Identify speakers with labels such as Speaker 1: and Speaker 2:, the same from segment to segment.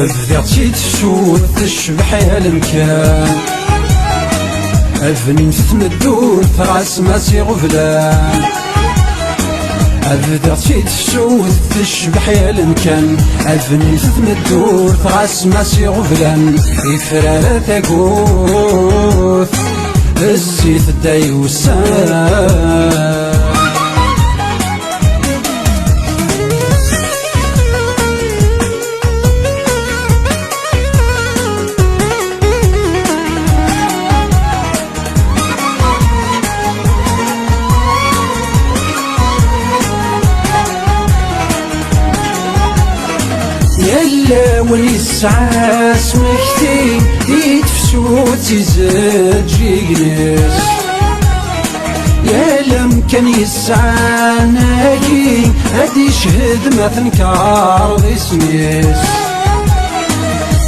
Speaker 1: بديت شي تشوت تشبح يا المكان أفنين تتمدور تغاس ماسي غفلان بديت شي تشوت تشبح يا المكان أفنين تتمدور تغاس ماسي غفلان إفرار تاقوث الزيت الدايوسان يلا ونسعى سمكتي يتفسو تزاد جيجنس يلا مكان يسعى ناجي هادي شهد ما تنكار ذي سميس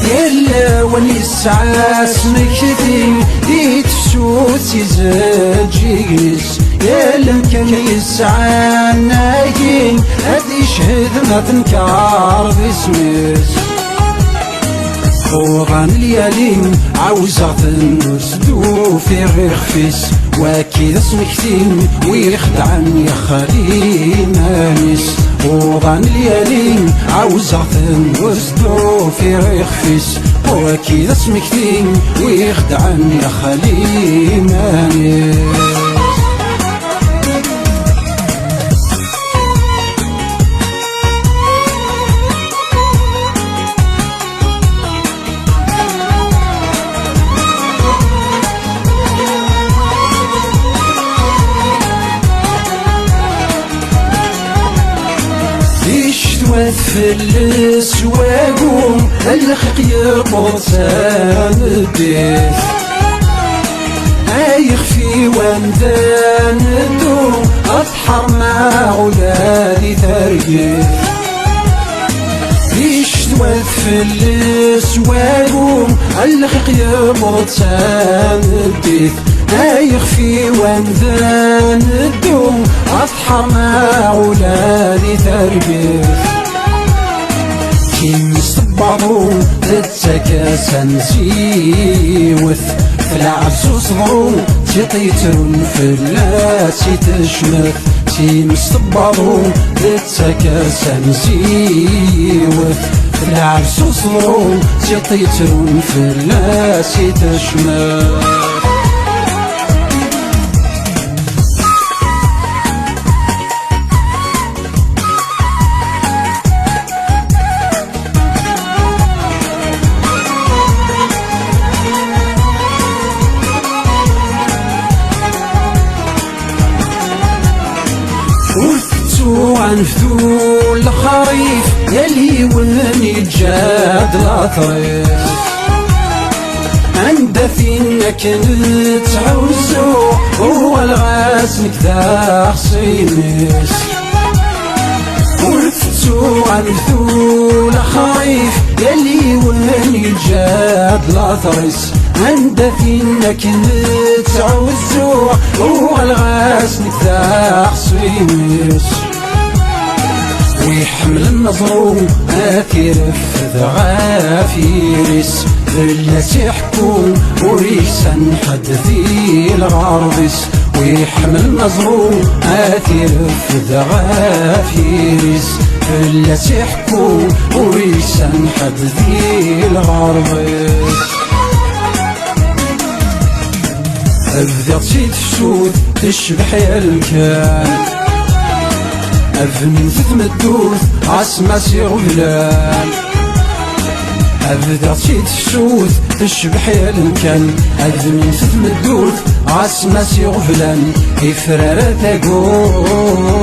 Speaker 1: يلا ونسعى سمكتي يتفسو تزاد جيجنس يلا كان يسعى ناجي هادي شهد ما تنكار بسميس خوضان الليالين عاوزة تنسدو في غير خفيس واكيد سمكتين ويخدعن يا خالي مانيس خوضان الليالين عاوزة تنسدو في غير خفيس واكيد سمكتين ويخدعن يا خالي مانيس وتفلس واقوم الخيق يربط سانديس يخفي وندان الدوم أضحر مع ولادي ترقيس وتفلس واقوم الخيق يربط سانديس يخفي وندان الدوم أضحر مع ولادي ترقيس كيم يصبرو تتكاسا نسيوث في العبس وصبرو تيطيترون في اللاسي تشمث كيم يصبرو تتكاسا نسيوث في العبس وصبرو تيطيترون في اللاسي تشمث عنفتو الخريف يلي وني جاد الأطريف عند فينا كنت عوزو هو الغاسل كذا خصيميس ورفتو عنفتو الخريف يلي وني جاد الأطريف عند فينا كنت عوزو هو الغاسل كذا خصيميس ويحمل النظرو أتيرف غافيرس ذلة يحكم وريسان حد في الغربس ويحمل النظرو أتيرف غافيرس ذلة يحكم وريسان حد في الغربس بديت شي تفسود تشبح يا الكان أفنين تتمدوث عسماس يغفلان بديت شي تفسود تشبح يا المكان أفنين تتمدوث عسماس يغفلان إفرار تاقوث